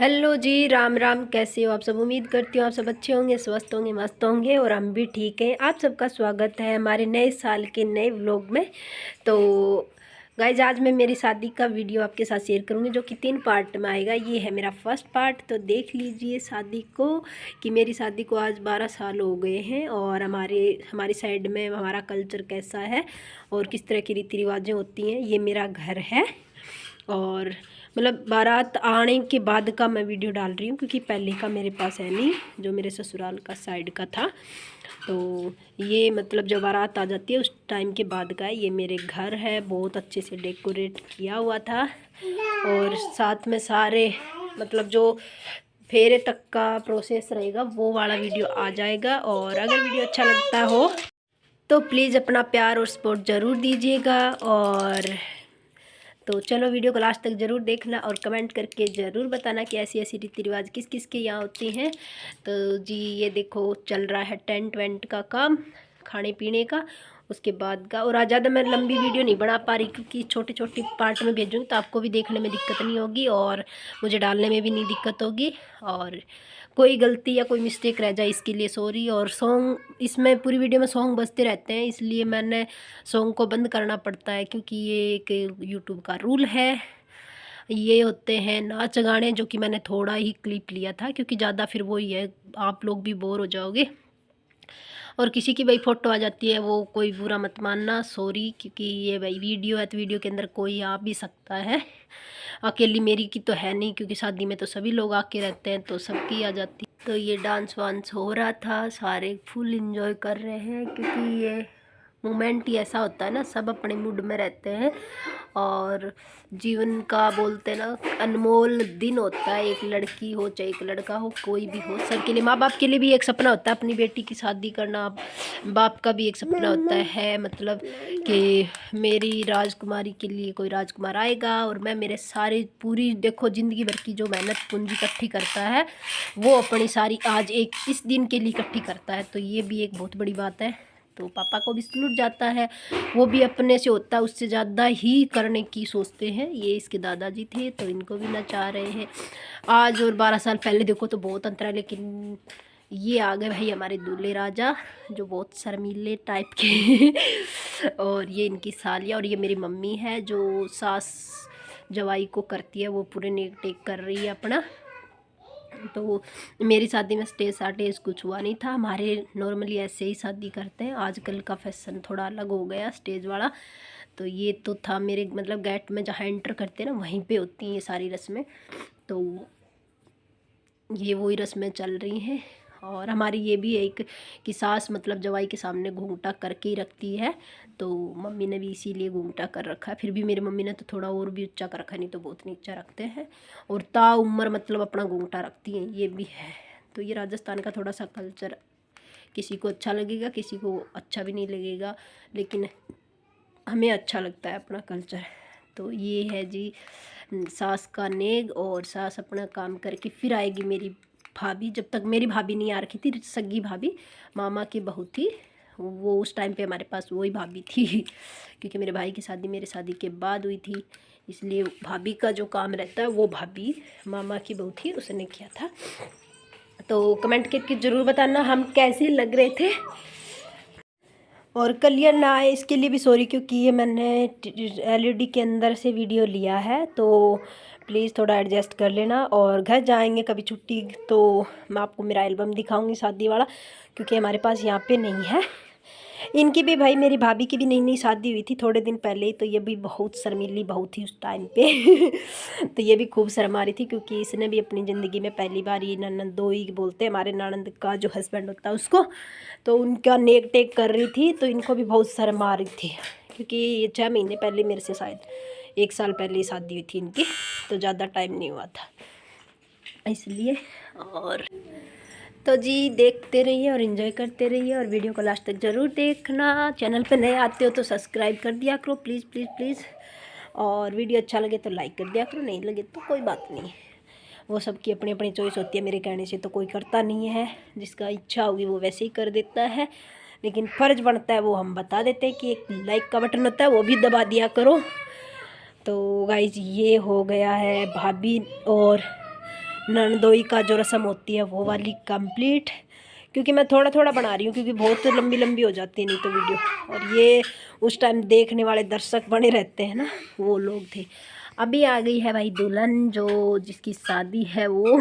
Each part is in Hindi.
हेलो जी, राम राम। कैसे हो आप सब? उम्मीद करती हूँ आप सब अच्छे होंगे, स्वस्थ होंगे, मस्त होंगे और हम भी ठीक हैं। आप सबका स्वागत है हमारे नए साल के नए व्लॉग में। तो गाइज, आज मैं मेरी शादी का वीडियो आपके साथ शेयर करूँगी जो कि 3 पार्ट में आएगा। ये है मेरा फर्स्ट पार्ट, तो देख लीजिए शादी को कि मेरी शादी को आज 12 साल हो गए हैं और हमारी साइड में हमारा कल्चर कैसा है और किस तरह की रीति रिवाजें होती हैं। ये मेरा घर है और मतलब बारात आने के बाद का मैं वीडियो डाल रही हूँ क्योंकि पहले का मेरे पास है नहीं, जो मेरे ससुराल का साइड का था। तो ये मतलब जब बारात आ जाती है उस टाइम के बाद का है। ये मेरे घर है, बहुत अच्छे से डेकोरेट किया हुआ था और साथ में सारे मतलब जो फेरे तक का प्रोसेस रहेगा वो वाला वीडियो आ जाएगा। और अगर वीडियो अच्छा लगता हो तो प्लीज़ अपना प्यार और सपोर्ट ज़रूर दीजिएगा। और तो चलो, वीडियो को लास्ट तक ज़रूर देखना और कमेंट करके ज़रूर बताना कि ऐसी ऐसी रीति रिवाज किस किस के यहाँ होती हैं। तो जी, ये देखो चल रहा है टेंट वेंट का काम, खाने पीने का, उसके बाद का। और आज ज़्यादा मैं लंबी वीडियो नहीं बना पा रही क्योंकि छोटे छोटे पार्ट में भेजूँगी तो आपको भी देखने में दिक्कत नहीं होगी और मुझे डालने में भी नहीं दिक्कत होगी। और कोई गलती या कोई मिस्टेक रह जाए इसके लिए सॉरी। और सॉन्ग इसमें पूरी वीडियो में सॉन्ग बजते रहते हैं, इसलिए मैंने सॉन्ग को बंद करना पड़ता है क्योंकि ये एक यूट्यूब का रूल है। ये होते हैं नाच गाने, जो कि मैंने थोड़ा ही क्लिप लिया था क्योंकि ज़्यादा फिर वही है, आप लोग भी बोर हो जाओगे। और किसी की भाई फ़ोटो आ जाती है वो कोई बुरा मत मानना, सॉरी, क्योंकि ये भाई वीडियो है तो वीडियो के अंदर कोई आ भी सकता है। अकेली मेरी की तो है नहीं क्योंकि शादी में तो सभी लोग आके रहते हैं तो सबकी आ जाती। तो ये डांस वांस हो रहा था, सारे फुल एंजॉय कर रहे हैं क्योंकि ये मोमेंट ही ऐसा होता है ना, सब अपने मूड में रहते हैं। और जीवन का बोलते हैं ना, अनमोल दिन होता है। एक लड़की हो चाहे एक लड़का हो, कोई भी हो, सबके लिए, माँ बाप के लिए भी एक सपना होता है अपनी बेटी की शादी करना। बाप का भी एक सपना होता है, मतलब कि मेरी राजकुमारी के लिए कोई राजकुमार आएगा और मैं मेरे सारे पूरी देखो ज़िंदगी भर की जो मेहनत पूंजी इकट्ठी करता है वो अपनी सारी आज एक इस दिन के लिए इकट्ठी करता है। तो ये भी एक बहुत बड़ी बात है। तो पापा को भी सलूट जाता है, वो भी अपने से होता है उससे ज़्यादा ही करने की सोचते हैं। ये इसके दादाजी थे तो इनको भी नचा रहे हैं आज। और 12 साल पहले देखो तो बहुत अंतर है, लेकिन ये आ गए भाई हमारे दूल्हे राजा जो बहुत शर्मीले टाइप के और ये इनकी सालिया और ये मेरी मम्मी है जो सास जवाई को करती है, वो पूरे नेक टेक कर रही है अपना। तो मेरी शादी में स्टेज साटेज कुछ हुआ नहीं था, हमारे नॉर्मली ऐसे ही शादी करते हैं। आजकल का फैशन थोड़ा अलग हो गया स्टेज वाला। तो ये तो था मेरे मतलब गेट में जहाँ एंटर करते हैं ना वहीं पे होती हैं ये सारी रस्में। तो ये वही रस्में चल रही हैं। और हमारी ये भी एक कि सास मतलब जवाई के सामने घूंघटा करके ही रखती है, तो मम्मी ने भी इसीलिए घूंघटा कर रखा है। फिर भी मेरी मम्मी ने तो थोड़ा और भी ऊंचा कर रखा है, नहीं तो बहुत नीचा रखते हैं। और ताउम्र मतलब अपना घूंघटा रखती हैं, ये भी है। तो ये राजस्थान का थोड़ा सा कल्चर, किसी को अच्छा लगेगा किसी को अच्छा भी नहीं लगेगा, लेकिन हमें अच्छा लगता है अपना कल्चर। तो ये है जी सास का नेग। और सास अपना काम करके फिर आएगी मेरी भाभी। जब तक मेरी भाभी नहीं आ रखी थी, सगी भाभी मामा की बहू थी वो, उस टाइम पे हमारे पास वही भाभी थी क्योंकि मेरे भाई की शादी मेरे शादी के बाद हुई थी, इसलिए भाभी का जो काम रहता है वो भाभी मामा की बहू थी उसने किया था। तो कमेंट करके ज़रूर बताना हम कैसे लग रहे थे। और क्लियर ना आए इसके लिए भी सॉरी, क्योंकि ये मैंने एलईडी के अंदर से वीडियो लिया है, तो प्लीज़ थोड़ा एडजस्ट कर लेना। और घर जाएंगे कभी छुट्टी तो मैं आपको मेरा एल्बम दिखाऊंगी शादी वाला, क्योंकि हमारे पास यहाँ पे नहीं है। इनकी भी भाई मेरी भाभी की भी नई नई शादी हुई थी थोड़े दिन पहले ही, तो ये भी बहुत शर्मीली बहू थी उस टाइम पे तो ये भी खूब शर्म आ रही थी क्योंकि इसने भी अपनी ज़िंदगी में पहली बार, ये ननंदोई बोलते हैं हमारे ननंद का जो हस्बैंड होता है उसको, तो उनका नेक टेक कर रही थी, तो इनको भी बहुत शर्म आ रही थी क्योंकि ये 6 महीने पहले मेरे से शायद 1 साल पहले ही शादी हुई थी इनकी, तो ज़्यादा टाइम नहीं हुआ था इसलिए। और तो जी देखते रहिए और इन्जॉय करते रहिए और वीडियो को लास्ट तक ज़रूर देखना। चैनल पे नए आते हो तो सब्सक्राइब कर दिया करो प्लीज़ प्लीज़ प्लीज़। और वीडियो अच्छा लगे तो लाइक कर दिया करो, नहीं लगे तो कोई बात नहीं, वो सबकी अपनी अपनी चॉइस होती है। मेरे कहने से तो कोई करता नहीं है, जिसका इच्छा होगी वो वैसे ही कर देता है, लेकिन फ़र्ज़ बनता है वो हम बता देते हैं कि एक लाइक का बटन होता है वो भी दबा दिया करो। तो गाइज ये हो गया है भाभी और ननदोई का जो रस्म होती है वो वाली कंप्लीट, क्योंकि मैं थोड़ा थोड़ा बना रही हूँ क्योंकि बहुत लंबी लंबी हो जाती है नहीं तो वीडियो, और ये उस टाइम देखने वाले दर्शक बने रहते हैं ना, वो लोग थे। अभी आ गई है भाई दुल्हन जो जिसकी शादी है वो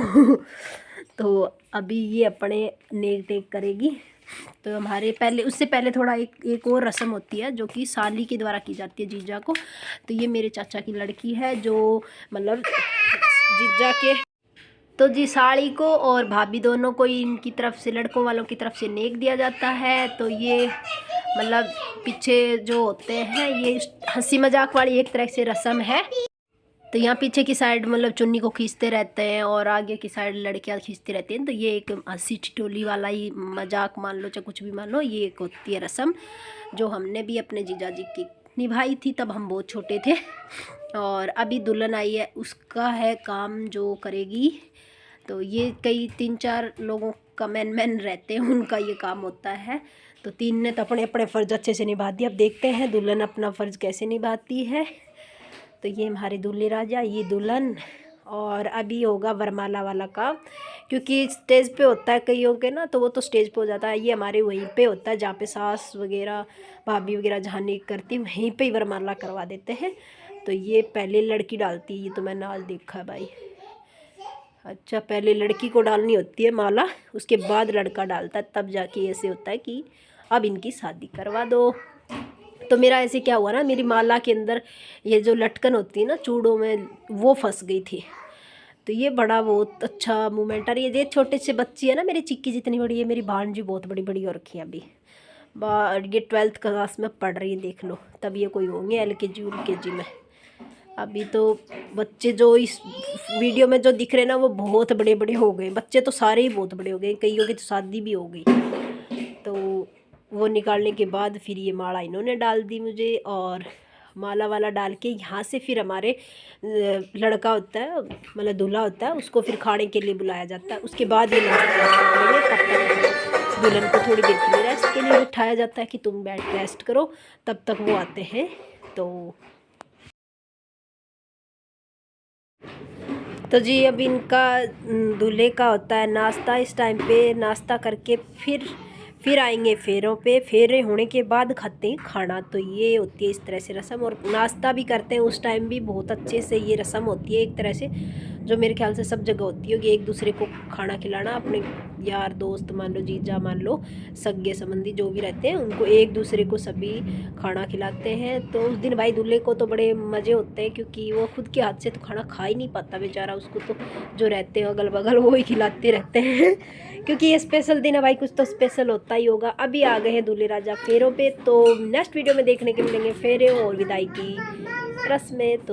तो अभी ये अपने नेक टेक करेगी। तो हमारे पहले, उससे पहले थोड़ा एक और रस्म होती है जो कि साली के द्वारा की जाती है जीजा को। तो ये मेरे चाचा की लड़की है जो मतलब जीजा के, तो जी साड़ी को और भाभी दोनों को इनकी तरफ से, लड़कों वालों की तरफ से नेक दिया जाता है। तो ये मतलब पीछे जो होते हैं ये हंसी मजाक वाली एक तरह से रस्म है। तो यहाँ पीछे की साइड मतलब चुन्नी को खींचते रहते हैं और आगे की साइड लड़कियाँ खींचती रहती हैं। तो ये एक हंसी ठिठोली वाला ही मजाक मान लो चाहे कुछ भी मान लो, ये एक होती है रस्म जो हमने भी अपने जीजा जी की निभाई थी, तब हम बहुत छोटे थे। और अभी दुल्हन आई है, उसका है काम जो करेगी। तो ये कई 3-4 लोगों का मैन रहते हैं, उनका ये काम होता है। तो 3 ने तो अपने अपने फ़र्ज़ अच्छे से निभा दिया। अब देखते हैं दुल्हन अपना फ़र्ज़ कैसे निभाती है। तो ये हमारे दूल्हे राजा, ये दुल्हन, और अभी होगा वरमाला वाला काम, क्योंकि स्टेज पे होता है कईयों के ना, तो वो तो स्टेज पे हो जाता है। ये हमारे वहीं पे होता है जहाँ पे सास वगैरह भाभी वगैरह जहाँ नहीं करती वहीं पे ही वरमाला करवा देते हैं। तो ये पहले लड़की डालती है, ये तो मैंने आज देखा भाई। अच्छा, पहले लड़की को डालनी होती है माला, उसके बाद लड़का डालता है, तब जाके ऐसे होता है कि अब इनकी शादी करवा दो। तो मेरा ऐसे क्या हुआ ना, मेरी माला के अंदर ये जो लटकन होती है ना चूड़ों में, वो फंस गई थी। तो ये बड़ा बहुत अच्छा मोमेंट। और ये छोटे से बच्ची है ना मेरी चिक्की जितनी बड़ी है, मेरी भांजी बहुत बड़ी बड़ी हो रखी है अभी। ये 12th क्लास में पढ़ रही है, देख लो। तब ये कोई होंगे LKG UKG में। अभी तो बच्चे जो इस वीडियो में जो दिख रहे हैं ना वो बहुत बड़े बड़े हो गए, बच्चे तो सारे ही बहुत बड़े हो गए, कईयों की तो शादी भी हो गई। तो वो निकालने के बाद फिर ये माला इन्होंने डाल दी मुझे, और माला वाला डाल के यहाँ से फिर हमारे लड़का होता है मतलब दूल्हा होता है, उसको फिर खाने के लिए बुलाया जाता है। उसके बाद ये नाश्ता करेंगे, तब तक दुल्हन को थोड़ी देर के लिए रेस्ट के लिए बिठाया जाता है कि तुम बैठ रेस्ट करो, तब तक वो आते हैं। तो जी अब इनका दूल्हे का होता है नाश्ता। इस टाइम पे नाश्ता करके फिर आएंगे फेरों पे, फेरे होने के बाद खाते हैं खाना। तो ये होती है इस तरह से रस्म, और नाश्ता भी करते हैं उस टाइम भी बहुत अच्छे से। ये रस्म होती है एक तरह से जो मेरे ख्याल से सब जगह होती होगी, एक दूसरे को खाना खिलाना, अपने यार दोस्त मान लो, जीजा मान लो, सगे संबंधी जो भी रहते हैं उनको एक दूसरे को सभी खाना खिलाते हैं। तो उस दिन भाई दूल्हे को तो बड़े मज़े होते हैं, क्योंकि वो खुद के हाथ से तो खाना खा ही नहीं पाता बेचारा, उसको तो जो रहते हैं अगल बगल वो ही खिलाते रहते हैं क्योंकि ये स्पेशल दिन है भाई, कुछ तो स्पेशल होता ही होगा। अभी आ गए हैं दूल्हे राजा फेरों पे। तो नेक्स्ट वीडियो में देखने के मिलेंगे फेरे और विदाई की रस्में। तो